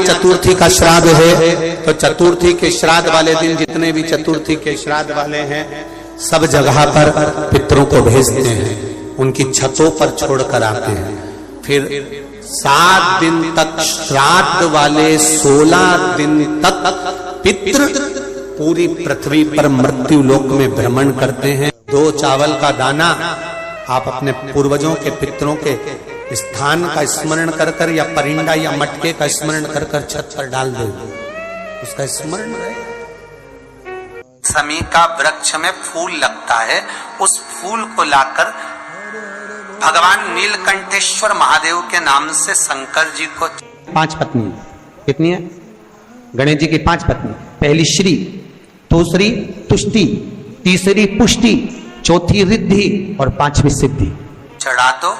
आज चतुर्थी का श्राद्ध है, तो चतुर्थी के श्राद्ध वाले दिन जितने भी चतुर्थी के श्राद्ध वाले हैं सब जगह पर पितरों को भेजते हैं, उनकी छतों पर छोड़कर आते हैं। फिर 7 दिन तक श्राद्ध वाले 16 दिन तक पितृ पूरी पृथ्वी पर मृत्यु लोक में भ्रमण करते हैं। 2 चावल का दाना आप अपने पूर्वजों के पितरों के स्थान का स्मरण कर कर या परिंदा या मटके का स्मरण कर कर छत पर डाल दो, उसका स्मरण रहे। समी का वृक्ष में फूल लगता है, उस फूल को लाकर भगवान नीलकंठेश्वर महादेव के नाम से शंकर जी को 5 पत्नी, कितनी है? गणेश जी की 5 पत्नी। पहली श्री, दूसरी तुष्टि, तीसरी पुष्टि, चौथी रिद्धि और 5वीं सिद्धि चढ़ा दो।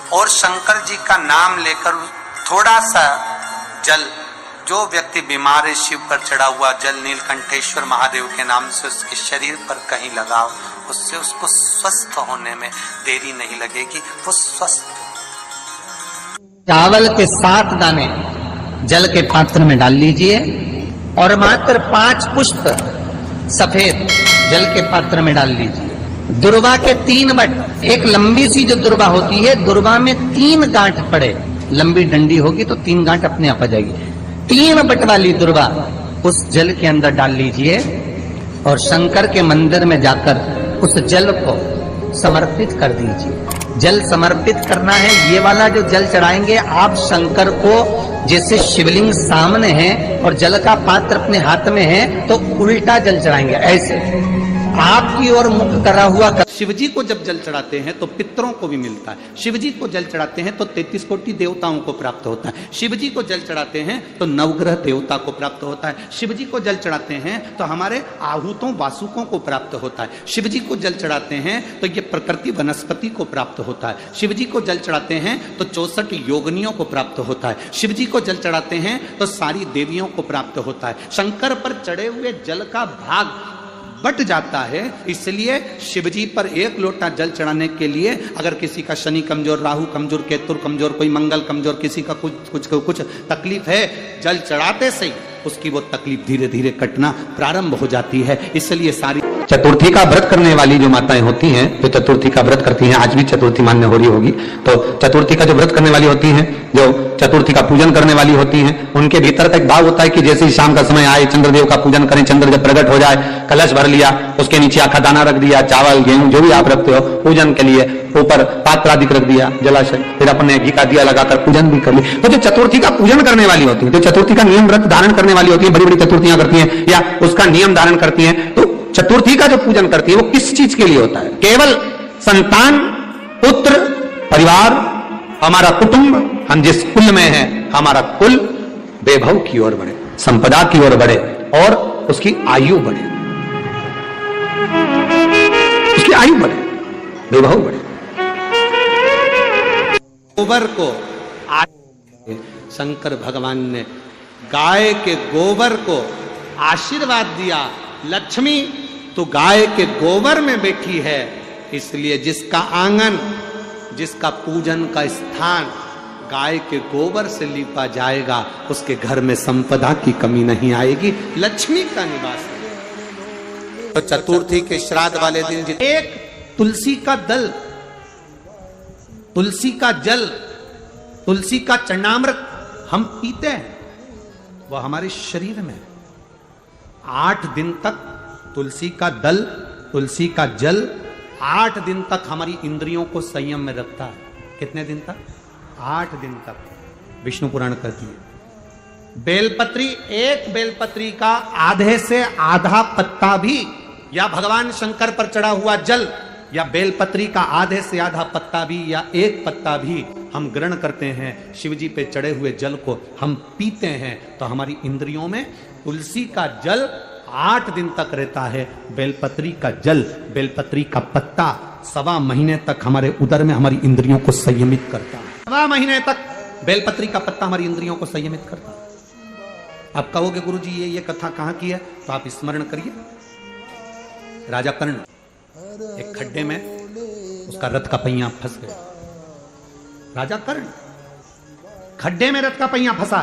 और शंकर जी का नाम लेकर थोड़ा सा जल, जो व्यक्ति बीमार है शिव पर चढ़ा हुआ जल नीलकंठेश्वर महादेव के नाम से उसके शरीर पर कहीं लगाओ, उससे उसको स्वस्थ होने में देरी नहीं लगेगी, वो स्वस्थ। चावल के 7 दाने जल के पात्र में डाल लीजिए और मात्र 5 पुष्प सफेद जल के पात्र में डाल लीजिए। दुर्वा के 3 बट, एक लंबी सी जो दुर्वा होती है, दुर्वा में 3 गांठ पड़े, लंबी डंडी होगी तो 3 गांठ अपने आप आ जाएगी। 3 बट वाली दुर्वा उस जल के अंदर डाल लीजिए और शंकर के मंदिर में जाकर उस जल को समर्पित कर दीजिए। जल समर्पित करना है, ये वाला जो जल चढ़ाएंगे आप शंकर को, जैसे शिवलिंग सामने है और जल का पात्र अपने हाथ में है तो उल्टा जल चढ़ाएंगे, ऐसे आपकी ओर मुख करा हुआ। शिवजी को जब जल चढ़ाते हैं तो पितरों को भी मिलता है, शिवजी को जल चढ़ाते हैं तो 33 कोटि देवताओं को प्राप्त होता है, शिवजी को जल चढ़ाते हैं तो नवग्रह देवता को प्राप्त होता है, शिवजी को जल चढ़ाते हैं तो हमारे आहूतों वासुकों को प्राप्त होता है, शिवजी को जल चढ़ाते हैं तो ये प्रकृति वनस्पति को प्राप्त होता है, शिवजी को जल चढ़ाते हैं तो 64 योगिनियों को प्राप्त होता है, शिवजी को जल चढ़ाते हैं तो सारी देवियों को प्राप्त होता है। शंकर पर चढ़े हुए जल का भाग बट जाता है, इसलिए शिवजी पर 1 लोटा जल चढ़ाने के लिए अगर किसी का शनि कमजोर, राहु कमजोर, केतु कमजोर, कोई मंगल कमजोर, किसी का कुछ तकलीफ है, जल चढ़ाते से उसकी वो तकलीफ धीरे धीरे कटना प्रारंभ हो जाती है। इसलिए सारी चतुर्थी का व्रत करने वाली जो माताएं होती हैं, जो चतुर्थी का व्रत करती हैं, आज भी चतुर्थी मान्य हो रही होगी, तो चतुर्थी का जो व्रत करने वाली होती हैं, जो चतुर्थी का पूजन करने वाली होती हैं, उनके भीतर का एक भाव होता है कि जैसे ही शाम का समय आए चंद्रदेव का पूजन करें, चंद्र जब प्रकट हो जाए, कलश भर लिया, उसके नीचे आखा दाना रख दिया, चावल गेहूं जो भी आप रखते हो पूजन के लिए, ऊपर पात्र आदि रख दिया जलाशय, फिर अपने घी का दिया लगाकर पूजन भी कर ली। तो जो चतुर्थी का पूजन करने वाली होती है, जो चतुर्थी का नियम व्रत धारण करने वाली होती है, बड़ी बड़ी चतुर्थियां करती हैं या उसका नियम धारण करती हैं, तो चतुर्थी का जो पूजन करती है वो किस चीज के लिए होता है? केवल संतान, पुत्र, परिवार, हमारा कुटुंब, हम जिस कुल में हैं, हमारा कुल वैभव की ओर बढ़े, संपदा की ओर बढ़े और उसकी आयु बढ़े, उसकी आयु बढ़े, वैभव बढ़े। गोबर को शंकर भगवान ने गाय के गोबर को आशीर्वाद दिया, लक्ष्मी तो गाय के गोबर में बैठी है, इसलिए जिसका आंगन, जिसका पूजन का स्थान गाय के गोबर से लीपा जाएगा, उसके घर में संपदा की कमी नहीं आएगी, लक्ष्मी का निवास है। तो चतुर्थी के श्राद्ध वाले दिन एक तुलसी का दल, तुलसी का जल, तुलसी का चरणामृत हम पीते हैं, वह हमारे शरीर में 8 दिन तक तुलसी का दल, तुलसी का जल 8 दिन तक हमारी इंद्रियों को संयम में रखता है। कितने दिन तक? 8 दिन तक। विष्णु पुराण कहती है बेलपत्री, एक बेलपत्री का आधे से आधा पत्ता भी, या भगवान शंकर पर चढ़ा हुआ जल, या बेलपत्री का आधे से आधा पत्ता भी, या एक पत्ता भी हम ग्रहण करते हैं, शिवजी पे चढ़े हुए जल को हम पीते हैं, तो हमारी इंद्रियों में तुलसी का जल 8 दिन तक रहता है, बेलपत्री का जल, बेलपत्री का पत्ता 1.25 महीने तक हमारे उदर में हमारी इंद्रियों को संयमित करता है। 1.25 महीने तक बेलपत्री का पत्ता हमारी इंद्रियों को संयमित करता है। आप कहोगे गुरुजी ये कथा कहां की है, तो आप स्मरण करिए, राजा कर्ण एक खड्डे में उसका रथ का पहिया फंस गया। राजा कर्ण खड्डे में रथ का पहिया फंसा,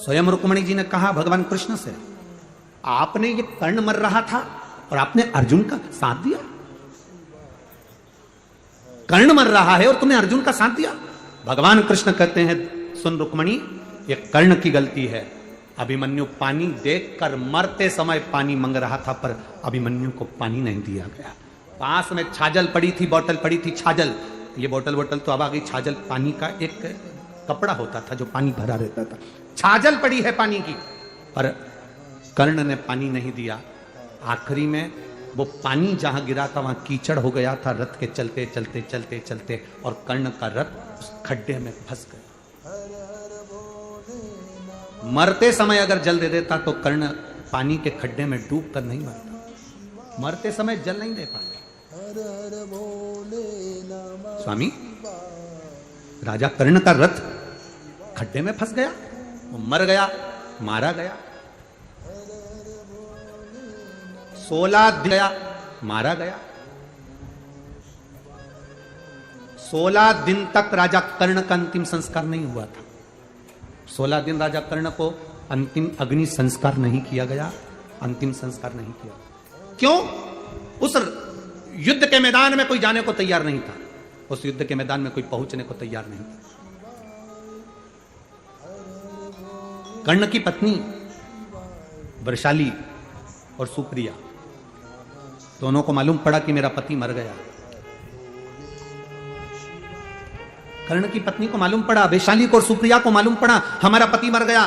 स्वयं रुक्मणी जी ने कहा भगवान कृष्ण से, आपने ये कर्ण मर रहा था और आपने अर्जुन का साथ दिया। कर्ण मर रहा है और तुमने अर्जुन का साथ दिया। भगवान कृष्ण कहते हैं, सुन रुक्मणी, ये कर्ण की गलती है। अभिमन्यु पानी देखकर मरते समय पानी मांग रहा था, पर अभिमन्यु को पानी नहीं दिया गया। पास में छाजल पड़ी थी, बोतल पड़ी थी, छाजल। ये बोतल तो अब आ गई छाजल, पानी का एक कपड़ा होता था जो पानी भरा रहता था। छाजल पड़ी है पानी की, पर कर्ण ने पानी नहीं दिया। आखिरी में वो पानी जहां गिरा था वहां कीचड़ हो गया था रथ के चलते चलते चलते चलते, और कर्ण का रथ उस खड्डे में फंस गया। मरते समय अगर जल दे देता तो कर्ण पानी के खड्डे में डूब कर नहीं मरता। मरते समय जल नहीं दे पाते। स्वामी, राजा कर्ण का रथ खड्डे में फंस गया, वो मर गया, मारा गया। 16 दिन गया, मारा गया। 16 दिन तक राजा कर्ण का अंतिम संस्कार नहीं हुआ था। 16 दिन राजा कर्ण को अंतिम अग्नि संस्कार नहीं किया गया, अंतिम संस्कार नहीं किया। क्यों? उस युद्ध के मैदान में कोई जाने को तैयार नहीं था। उस युद्ध के मैदान में कोई पहुंचने को तैयार नहीं था। कर्ण की पत्नी वृषाली और सुप्रिया दोनों को मालूम पड़ा कि मेरा पति मर गया। कर्ण की पत्नी को मालूम पड़ा, वैशाली को और सुप्रिया को मालूम पड़ा हमारा पति मर गया।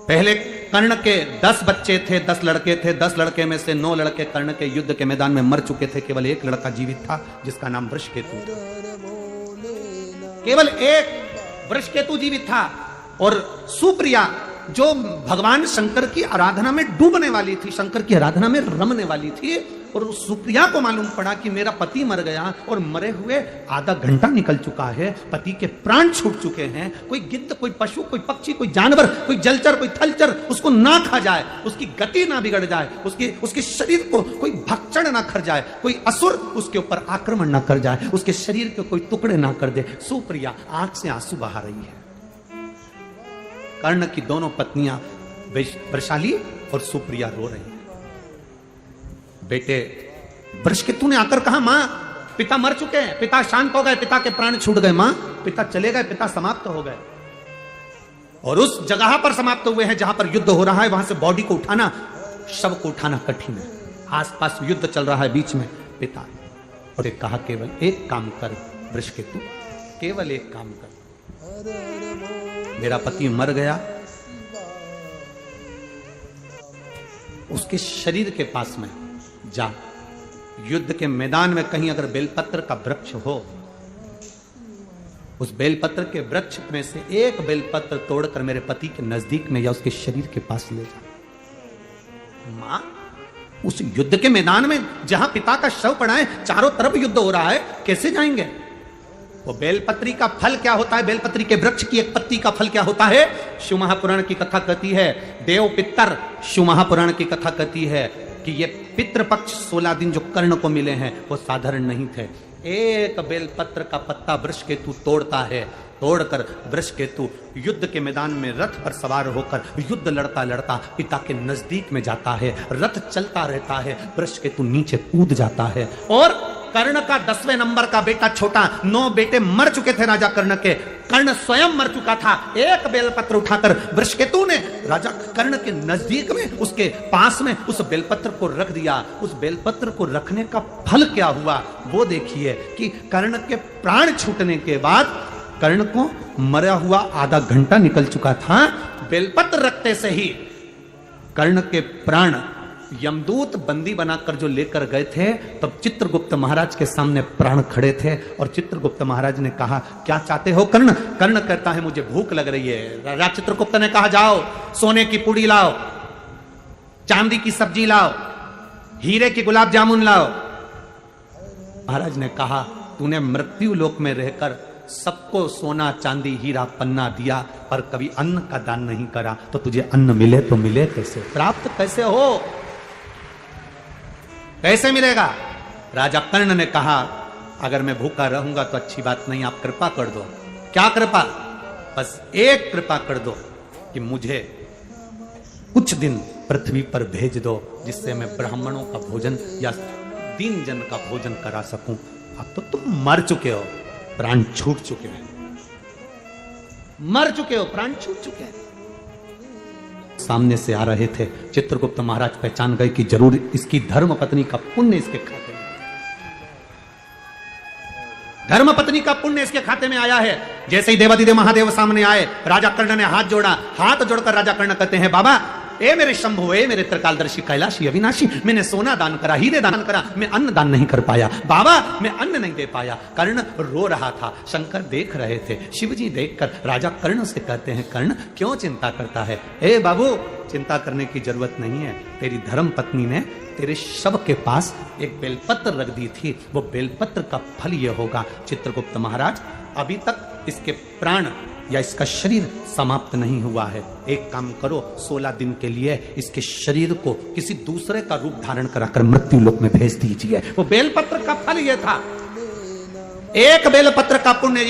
पहले कर्ण के 10 बच्चे थे, 10 लड़के थे। 10 लड़के में से 9 लड़के कर्ण के युद्ध के मैदान में मर चुके थे। केवल एक लड़का जीवित था जिसका नाम वृषकेतु था। केवल एक वृषकेतु जीवित था। और सुप्रिया जो भगवान शंकर की आराधना में डूबने वाली थी, शंकर की आराधना में रमने वाली थी, और उस सुप्रिया को मालूम पड़ा कि मेरा पति मर गया और मरे हुए आधा घंटा निकल चुका है, पति के प्राण छूट चुके हैं। कोई गिद्ध, कोई पशु, कोई पक्षी, कोई जानवर, कोई जलचर, कोई थलचर उसको ना खा जाए, उसकी गति ना बिगड़ जाए, उसके शरीर को कोई भक्षण ना कर जाए, कोई असुर उसके ऊपर आक्रमण ना कर जाए, उसके शरीर के कोई टुकड़े ना कर दे। सुप्रिया आंख से आंसू बहा रही है। कर्ण की दोनों पत्नियां वृषाली और सुप्रिया रो रही हैं। बेटे वृषकेतु ने आकर कहा, मां, पिता मर चुके हैं, पिता शांत हो गए, पिता के प्राण छूट गए। मां, पिता चले गए, पिता समाप्त हो गए। और उस जगह पर समाप्त हुए हैं जहां पर युद्ध हो रहा है। वहां से बॉडी को उठाना, शव को उठाना कठिन है। आसपास युद्ध चल रहा है, बीच में पिता। और कहा, केवल एक काम कर वृषकेतु, केवल एक काम कर। मेरा पति मर गया, उसके शरीर के पास में जा, युद्ध के मैदान में कहीं अगर बेलपत्र का वृक्ष हो, उस बेलपत्र के वृक्ष में से एक बेलपत्र तोड़कर मेरे पति के नजदीक में या उसके शरीर के पास ले जा। मां, उस युद्ध के मैदान में जहां पिता का शव पड़ा है, चारों तरफ युद्ध हो रहा है, कैसे जाएंगे? वो बेलपत्री का फल क्या होता है? बेलपत्री के वृक्ष की एक पत्ती का फल क्या होता है? शिव महापुराण की कथा कहती है, देव पितर, शिव महापुराण की कथा कहती है कि ये पितृपक्ष 16 दिन जो कर्ण को मिले हैं वो साधारण नहीं थे। एक बेलपत्र का पत्ता वृषकेतु तोड़ता है। तोड़कर वृषकेतु युद्ध के मैदान में रथ पर सवार होकर युद्ध लड़ता लड़ता पिता के नजदीक में जाता है। रथ चलता रहता है, वृषकेतु नीचे कूद जाता है। और कर्ण का 10वें नंबर का बेटा छोटा, 9 बेटे मर चुके थे राजा कर्ण के। कर्ण स्वयं मर चुका था। एक बेलपत्र उठाकर वृषकेतु ने राजा कर्ण के नजदीक में, उसके पास में उस बेलपत्र को रख दिया। उस बेलपत्र को रखने का फल क्या हुआ वो देखिए कि कर्ण के प्राण छूटने के बाद, कर्ण को मरा हुआ आधा घंटा निकल चुका था, बेलपत्र रखते से ही कर्ण के प्राण यमदूत बंदी बनाकर जो लेकर गए थे, तब चित्रगुप्त महाराज के सामने प्राण खड़े थे। और चित्रगुप्त महाराज ने कहा, क्या चाहते हो कर्ण? कर्ण कहता है, मुझे भूख लग रही है। राजा चित्रगुप्त ने कहा, जाओ सोने की पूड़ी लाओ, चांदी की सब्जी लाओ, हीरे की गुलाब जामुन लाओ। महाराज ने कहा, तूने मृत्यु लोक में रहकर सबको सोना चांदी हीरा पन्ना दिया, पर कभी अन्न का दान नहीं करा, तो तुझे अन्न मिले तो मिले कैसे, प्राप्त कैसे हो, कैसे मिलेगा? राजा कर्ण ने कहा, अगर मैं भूखा रहूंगा तो अच्छी बात नहीं, आप कृपा कर दो। क्या कृपा? बस एक कृपा कर दो कि मुझे कुछ दिन पृथ्वी पर भेज दो, जिससे मैं ब्राह्मणों का भोजन या दीन जन का भोजन करा सकूं। अब तो तुम मर चुके हो, प्राण छूट चुके हैं, मर चुके हो, प्राण छूट चुके हैं। सामने से आ रहे थे, चित्रगुप्त महाराज पहचान गए कि जरूर इसकी धर्म पत्नी का पुण्य इसके खाते में, धर्म पत्नी का पुण्य इसके खाते में आया है। जैसे ही देवादिदेव महादेव सामने आए, राजा कर्ण ने हाथ जोड़ा, हाथ जोड़कर राजा कर्ण कहते हैं, बाबा ए मेरे शंभु, ए मेरे त्रिकालदर्शी कैलाशी अविनाशी, मैंने सोना दान करा, हीरे दान करा, मैं अन्न दान नहीं कर पाया, बाबा मैं अन्न नहीं दे पाया। कर्ण रो रहा था, शंकर देख रहे थे। शिवजी देखकर राजा कर्ण से कहते हैं, कर्ण क्यों चिंता करता है? ए बाबू, चिंता करने की जरूरत नहीं है, तेरी धर्म पत्नी ने तेरे शव के पास एक बेलपत्र रख दी थी, वो बेलपत्र का फल यह होगा, चित्रगुप्त महाराज अभी तक इसके प्राण या इसका शरीर समाप्त नहीं हुआ है, एक काम करो, 16 दिन के लिए इसके शरीर को किसी दूसरे का रूप धारण कराकर मृत्यु लोक में भेज दीजिए। वो बेलपत्र का फल यह था, एक बेलपत्र का पुण्य